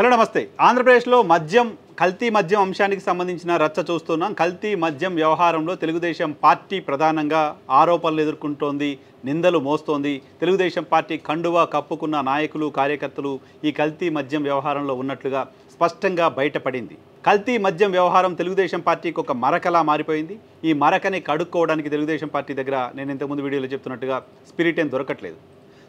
Hello నమస్తే. ఆంధ్రప్రదేశ్లో కల్తీ మద్యం అంశానికి సంబంధించిన రచ్చ చూస్తున్నాం. కల్తీ మద్యం వ్యవహారంలో తెలుగుదేశం పార్టీ ప్రధానంగా ఆరోపణలు ఎదుర్కొంటోంది, నిందలు మోస్తోంది. తెలుగుదేశం పార్టీ కండువా కప్పుకున్న నాయకులు, కార్యకర్తలు ఈ కల్తీ మద్యం వ్యవహారంలో ఉన్నట్లుగా స్పష్టంగా బయటపడింది. కల్తీ మద్యం వ్యవహారం తెలుగుదేశం పార్టీకి ఒక మరకలా మారిపోయింది. ఈ మరకని కడుక్కోవడానికి తెలుగుదేశం పార్టీ దగ్గర నేను ఇంతకుముందు వీడియోలో చెప్తున్నట్టుగా స్పిరిట్ ఏం దొరకట్లేదు.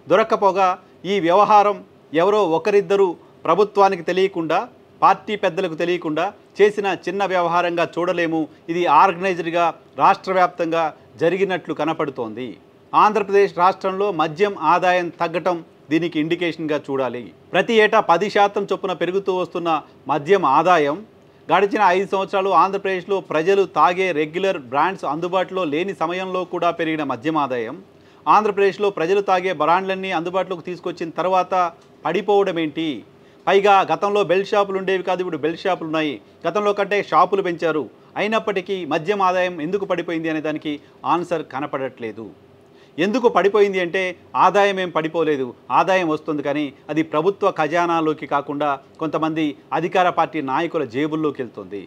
దొరక్కపోగా ఈ వ్యవహారం ఎవరో ఒకరిద్దరు ప్రభుత్వానికి తెలియకుండా, పార్టీ పెద్దలకు తెలియకుండా చేసిన చిన్న వ్యవహారంగా చూడలేము. ఇది ఆర్గనైజ్డ్గా రాష్ట్ర వ్యాప్తంగా జరిగినట్లు కనపడుతోంది. ఆంధ్రప్రదేశ్ రాష్ట్రంలో మద్యం ఆదాయం తగ్గటం దీనికి ఇండికేషన్గా చూడాలి. ప్రతి ఏటా 10% చొప్పున పెరుగుతూ వస్తున్న మద్యం ఆదాయం గడిచిన 5 సంవత్సరాలు ఆంధ్రప్రదేశ్లో ప్రజలు తాగే రెగ్యులర్ బ్రాండ్స్ అందుబాటులో లేని సమయంలో కూడా పెరిగిన మద్యం ఆదాయం, ఆంధ్రప్రదేశ్లో ప్రజలు తాగే బ్రాండ్లన్నీ అందుబాటులోకి తీసుకొచ్చిన తర్వాత పడిపోవడం ఏంటి? పైగా గతంలో బెల్ట్ షాపులు ఉండేవి కాదు, ఇప్పుడు బెల్ట్ షాపులు ఉన్నాయి. గతంలో కంటే షాపులు పెంచారు. అయినప్పటికీ మద్యం ఆదాయం ఎందుకు పడిపోయింది అనే దానికి ఆన్సర్ కనపడట్లేదు. ఎందుకు పడిపోయింది అంటే ఆదాయం ఏం పడిపోలేదు, ఆదాయం వస్తుంది, కానీ అది ప్రభుత్వ ఖజానాలోకి కాకుండా కొంతమంది అధికార పార్టీ నాయకుల జేబుల్లోకి వెళ్తుంది.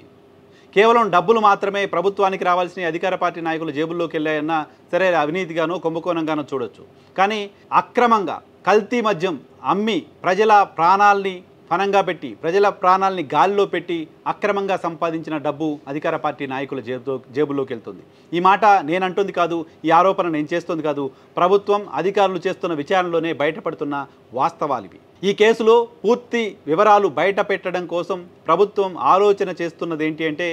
కేవలం డబ్బులు మాత్రమే ప్రభుత్వానికి రావాల్సిన అధికార పార్టీ నాయకుల జేబుల్లోకి వెళ్ళాయన్నా సరే, అవినీతిగానో కుంభకోణంగానో చూడొచ్చు. కానీ అక్రమంగా కల్తీ మద్యం అమ్మి ప్రజల ప్రాణాల్ని పణంగా పెట్టి, ప్రజల ప్రాణాలని గాలిలో పెట్టి అక్రమంగా సంపాదించిన డబ్బు అధికార పార్టీ నాయకుల జేబులోకి వెళ్తుంది. ఈ మాట నేను అంటుంది కాదు, ఈ ఆరోపణ నేను చేస్తుంది కాదు, ప్రభుత్వం అధికారులు చేస్తున్న విచారణలోనే బయటపడుతున్న వాస్తవాలివి. ఈ కేసులో పూర్తి వివరాలు బయట పెట్టడం కోసం ప్రభుత్వం ఆలోచన చేస్తున్నది ఏంటి అంటే,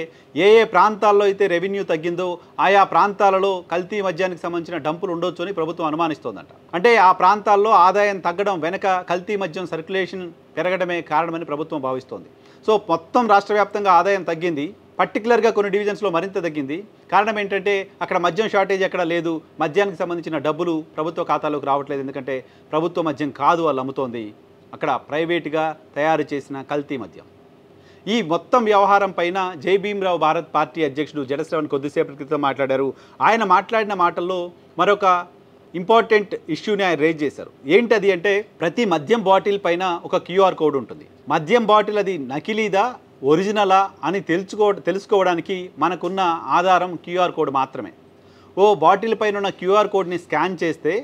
ఏ ప్రాంతాల్లో అయితే రెవెన్యూ తగ్గిందో ఆయా ప్రాంతాలలో కల్తీ మద్యానికి సంబంధించిన డంపులు ఉండొచ్చు అని ప్రభుత్వం అనుమానిస్తోందంట. అంటే ఆ ప్రాంతాల్లో ఆదాయం తగ్గడం వెనక కల్తీ మద్యం సర్క్యులేషన్ పెరగడమే కారణమని ప్రభుత్వం భావిస్తోంది. సో మొత్తం రాష్ట్ర వ్యాప్తంగా ఆదాయం తగ్గింది, పర్టికులర్గా కొన్ని డివిజన్స్లో మరింత తగ్గింది. కారణం ఏంటంటే అక్కడ మద్యం షార్టేజ్ ఎక్కడ లేదు, మద్యానికి సంబంధించిన డబ్బులు ప్రభుత్వ ఖాతాలోకి రావట్లేదు. ఎందుకంటే ప్రభుత్వ మద్యం కాదు వాళ్ళు అమ్ముతోంది, అక్కడ ప్రైవేటుగా తయారు చేసిన కల్తీ మద్యం. ఈ మొత్తం వ్యవహారం పైన జై భీమ్రావ్ భారత్ పార్టీ అధ్యక్షుడు జడశ్రవణ్ కొద్దిసేపటి క్రితం మాట్లాడారు. ఆయన మాట్లాడిన మాటల్లో మరొక ఇంపార్టెంట్ ఇష్యూని ఆయన రేజ్ చేశారు. ఏంటది అంటే, ప్రతి మద్యం బాటిల్ పైన ఒక క్యూఆర్ కోడ్ ఉంటుంది. మద్యం బాటిల్ అది నకిలీదా ఒరిజినలా అని తెలుసుకోవడానికి మనకున్న ఆధారం క్యూఆర్ కోడ్ మాత్రమే. ఓ బాటిల్ పైన ఉన్న క్యూఆర్ కోడ్ని స్కాన్ చేస్తే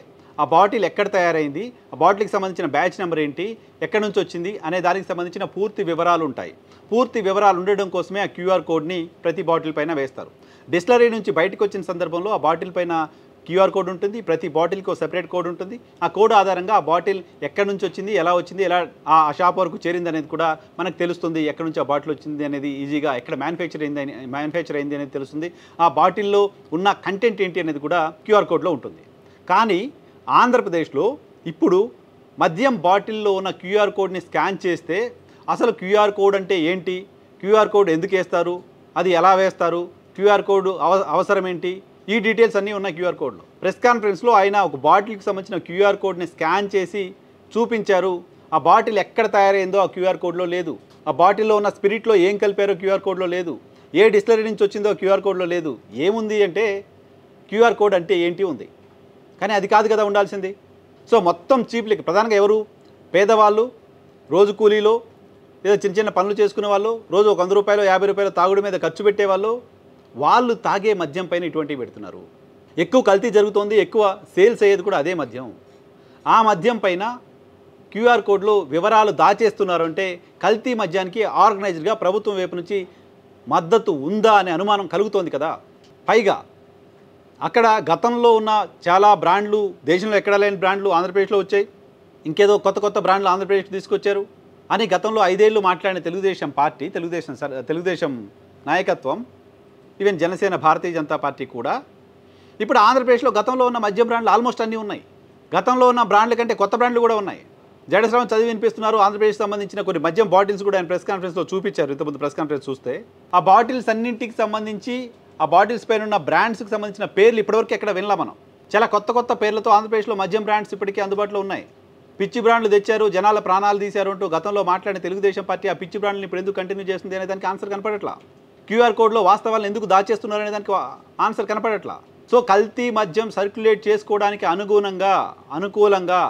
ఆ బాటిల్ ఎక్కడ తయారైంది, ఆ బాటిల్కి సంబంధించిన బ్యాచ్ నెంబర్ ఏంటి, ఎక్కడి నుంచి వచ్చింది అనే దానికి సంబంధించిన పూర్తి వివరాలు ఉంటాయి. పూర్తి వివరాలు ఉండడం కోసమే ఆ క్యూఆర్ కోడ్ని ప్రతి బాటిల్ పైన వేస్తారు. డిస్టిలరీ నుంచి బయటకు వచ్చిన సందర్భంలో ఆ బాటిల్ పైన క్యూఆర్ కోడ్ ఉంటుంది, ప్రతి బాటిల్కి ఒక సెపరేట్ కోడ్ ఉంటుంది. ఆ కోడ్ ఆధారంగా ఆ బాటిల్ ఎక్కడి నుంచి వచ్చింది, ఎలా వచ్చింది, ఎలా ఆ షాప్ వరకు చేరింది అనేది కూడా మనకు తెలుస్తుంది. ఎక్కడి నుంచి ఆ బాటిల్ వచ్చింది అనేది ఈజీగా, ఎక్కడ మ్యానుఫ్యాక్చర్ అయింది అనేది తెలుస్తుంది. ఆ బాటిల్లో ఉన్న కంటెంట్ ఏంటి అనేది కూడా క్యూఆర్ కోడ్లో ఉంటుంది. కానీ ఆంధ్రప్రదేశ్లో ఇప్పుడు మద్యం బాటిల్లో ఉన్న క్యూఆర్ కోడ్ని స్కాన్ చేస్తే అసలు క్యూఆర్ కోడ్ అంటే ఏంటి, క్యూఆర్ కోడ్ ఎందుకు వేస్తారు, అది ఎలా వేస్తారు, క్యూఆర్ కోడ్ అవసరం ఏంటి, ఈ డీటెయిల్స్ అన్నీ ఉన్నాయి క్యూఆర్ కోడ్లో. ప్రెస్ కాన్ఫరెన్స్లో ఆయన ఒక బాటిల్కి సంబంధించిన క్యూఆర్ కోడ్ని స్కాన్ చేసి చూపించారు. ఆ బాటిల్ ఎక్కడ తయారైందో ఆ క్యూఆర్ కోడ్లో లేదు. ఆ బాటిల్లో ఉన్న స్పిరిట్లో ఏం కలిపారో క్యూఆర్ కోడ్లో లేదు. ఏ డిస్టిలరీ నుంచి వచ్చిందో క్యూఆర్ కోడ్లో లేదు. ఏముంది అంటే క్యూఆర్ కోడ్ అంటే ఏంటి ఉంది, కానీ అది కాదు కదా ఉండాల్సింది. సో మొత్తం చీప్లకి ప్రధానంగా ఎవరు, పేదవాళ్ళు, రోజు కూలీలో లేదా చిన్న చిన్న పనులు చేసుకునే వాళ్ళు, రోజు ఒక 100 రూపాయలు 50 రూపాయలు తాగుడు మీద ఖర్చు పెట్టేవాళ్ళు, వాళ్ళు తాగే మద్యం పైన ఇటువంటివి పెడుతున్నారు. ఎక్కువ కల్తీ జరుగుతోంది, ఎక్కువ సేల్స్ అయ్యేది కూడా అదే మద్యం. ఆ మద్యం పైన క్యూఆర్ కోడ్లో వివరాలు దాచేస్తున్నారు అంటే కల్తీ మద్యానికి ఆర్గనైజ్డ్గా ప్రభుత్వం వైపు నుంచి మద్దతు ఉందా అనే అనుమానం కలుగుతోంది కదా. పైగా అక్కడ గతంలో ఉన్న చాలా బ్రాండ్లు, దేశంలో ఎక్కడ లేని బ్రాండ్లు ఆంధ్రప్రదేశ్లో వచ్చాయి, ఇంకేదో కొత్త కొత్త బ్రాండ్లు ఆంధ్రప్రదేశ్కి తీసుకొచ్చారు అని గతంలో 5 ఏళ్ళు మాట్లాడిన తెలుగుదేశం పార్టీ, తెలుగుదేశం నాయకత్వం, ఈవెన్ జనసేన, భారతీయ జనతా పార్టీ కూడా ఇప్పుడు ఆంధ్రప్రదేశ్లో గతంలో ఉన్న మద్యం బ్రాండ్లు ఆల్మోస్ట్ అన్నీ ఉన్నాయి. గతంలో ఉన్న బ్రాండ్ల కంటే కొత్త బ్రాండ్లు కూడా ఉన్నాయి. జడశ్రవణ్ చదివి వినిపిస్తున్నారు. ఆంధ్రప్రదేశ్కి సంబంధించిన కొన్ని మద్యం బాటిల్స్ కూడా ఆయన ప్రెస్ కాన్ఫరెన్స్లో చూపించారు. ఇంతకుముందు ప్రెస్ కాన్ఫరెన్స్ చూస్తే ఆ బాటిల్స్ అన్నింటికి సంబంధించి, ఆ బాటిల్స్ పైన ఉన్న బ్రాండ్స్కి సంబంధించిన పేర్లు ఇప్పటివరకు ఎక్కడ వినలా మనం. చాలా కొత్త కొత్త పేర్లతో ఆంధ్రప్రదేశ్లో మద్యం బ్రాండ్స్ ఇప్పటికీ అందుబాటులో ఉన్నాయి. పిచ్చి బ్రాండ్లు తెచ్చారు, జనాల ప్రాణాలు తీశారు అంటూ గతంలో మాట్లాడిన తెలుగుదేశం పార్టీ ఆ పిచ్చి బ్రాండ్ని ఇప్పుడు ఎందుకు కంటిన్యూ చేస్తుంది అనే దానికి ఆన్సర్ కనపడట్లా. క్యూఆర్ కోడ్లో వాస్తవాలను ఎందుకు దాచేస్తున్నారు అనే దానికి ఆన్సర్ కనపడట్లా. సో కల్తీ మద్యం సర్క్యులేట్ చేసుకోవడానికి అనుకూలంగా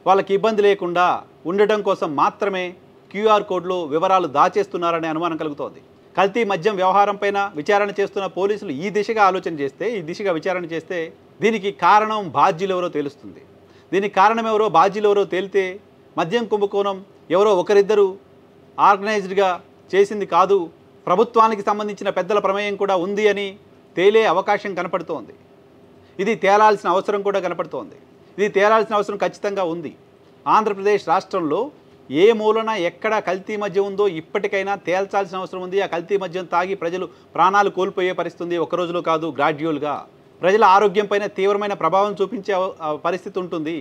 వాళ్ళకి ఇబ్బంది లేకుండా ఉండడం కోసం మాత్రమే క్యూఆర్ కోడ్లో వివరాలు దాచేస్తున్నారనే అనుమానం కలుగుతోంది. కల్తీ మద్యం వ్యవహారం పైన విచారణ చేస్తున్న పోలీసులు ఈ దిశగా ఆలోచన చేస్తే, ఈ దిశగా విచారణ చేస్తే దీనికి కారణం బాధ్యులు ఎవరో తెలుస్తుంది. దీనికి కారణం ఎవరో బాధ్యులు ఎవరో తేలితే మద్యం కుంభకోణం ఎవరో ఒకరిద్దరు ఆర్గనైజ్డ్గా చేసింది కాదు, ప్రభుత్వానికి సంబంధించిన పెద్దల ప్రమేయం కూడా ఉంది అని తేలే అవకాశం కనపడుతోంది. ఇది తేలాల్సిన అవసరం కూడా కనపడుతోంది. ఇది తేలాల్సిన అవసరం ఖచ్చితంగా ఉంది. ఆంధ్రప్రదేశ్ రాష్ట్రంలో ఏ మూలన ఎక్కడ కల్తీ మద్యం ఉందో ఇప్పటికైనా తేల్చాల్సిన అవసరం ఉంది. ఆ కల్తీ మద్యం తాగి ప్రజలు ప్రాణాలు కోల్పోయే పరిస్థితి ఉంది. ఒక్క రోజులో కాదు, గ్రాడ్యువల్గా ప్రజల ఆరోగ్యం పైన తీవ్రమైన ప్రభావం చూపించే పరిస్థితి ఉంటుంది.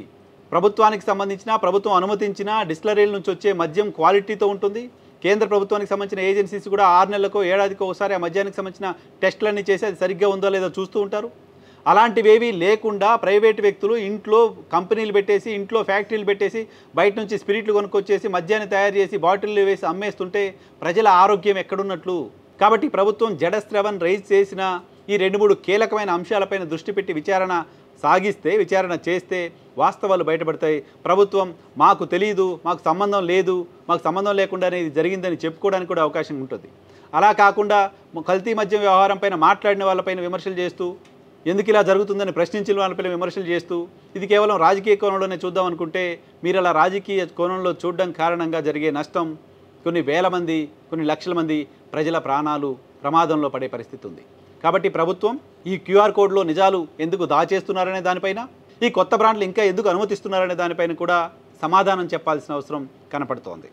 ప్రభుత్వానికి సంబంధించిన, ప్రభుత్వం అనుమతించిన డిస్టిలరీల నుంచి వచ్చే మద్యం క్వాలిటీతో ఉంటుంది. కేంద్ర ప్రభుత్వానికి సంబంధించిన ఏజెన్సీస్ కూడా 6 నెలలకో ఏడాదికో ఒకసారి ఆ మద్యానికి సంబంధించిన టెస్టులన్నీ చేసి అది సరిగ్గా ఉందో లేదో చూస్తూ ఉంటారు. అలాంటివేవి లేకుండా ప్రైవేటు వ్యక్తులు ఇంట్లో కంపెనీలు పెట్టేసి, ఇంట్లో ఫ్యాక్టరీలు పెట్టేసి, బయట నుంచి స్పిరిట్లు కొనుక్కొచ్చేసి మద్యాన్ని తయారు చేసి బాటిల్లో వేసి అమ్మేస్తుంటే ప్రజల ఆరోగ్యం ఎక్కడున్నట్లు? కాబట్టి ప్రభుత్వం జడస్రవన్ రైజ్ చేసిన ఈ 2-3 కీలకమైన అంశాలపైన దృష్టి పెట్టి విచారణ చేస్తే వాస్తవాలు బయటపడతాయి. ప్రభుత్వం మాకు తెలియదు, మాకు సంబంధం లేదు, మాకు సంబంధం లేకుండానే ఇది జరిగిందని చెప్పుకోవడానికి కూడా అవకాశం ఉంటుంది. అలా కాకుండా కల్తీ మద్యం వ్యవహారం పైన మాట్లాడిన వాళ్ళపైన విమర్శలు చేస్తూ, ఎందుకు ఇలా జరుగుతుందని ప్రశ్నించిన వాళ్ళపైన విమర్శలు చేస్తూ, ఇది కేవలం రాజకీయ కోణంలోనే చూద్దాం అనుకుంటే మీరు అలా రాజకీయ కోణంలో చూడడం కారణంగా జరిగే నష్టం కొన్ని వేల మంది, కొన్ని లక్షల మంది ప్రజల ప్రాణాలు ప్రమాదంలో పడే పరిస్థితి ఉంది. కాబట్టి ప్రభుత్వం ఈ క్యూఆర్ కోడ్లో నిజాలు ఎందుకు దాచేస్తున్నారనే దానిపైన, ఈ కొత్త బ్రాండ్లు ఇంకా ఎందుకు అనుమతిస్తున్నారనే దానిపైన కూడా సమాధానం చెప్పాల్సిన అవసరం కనపడుతోంది.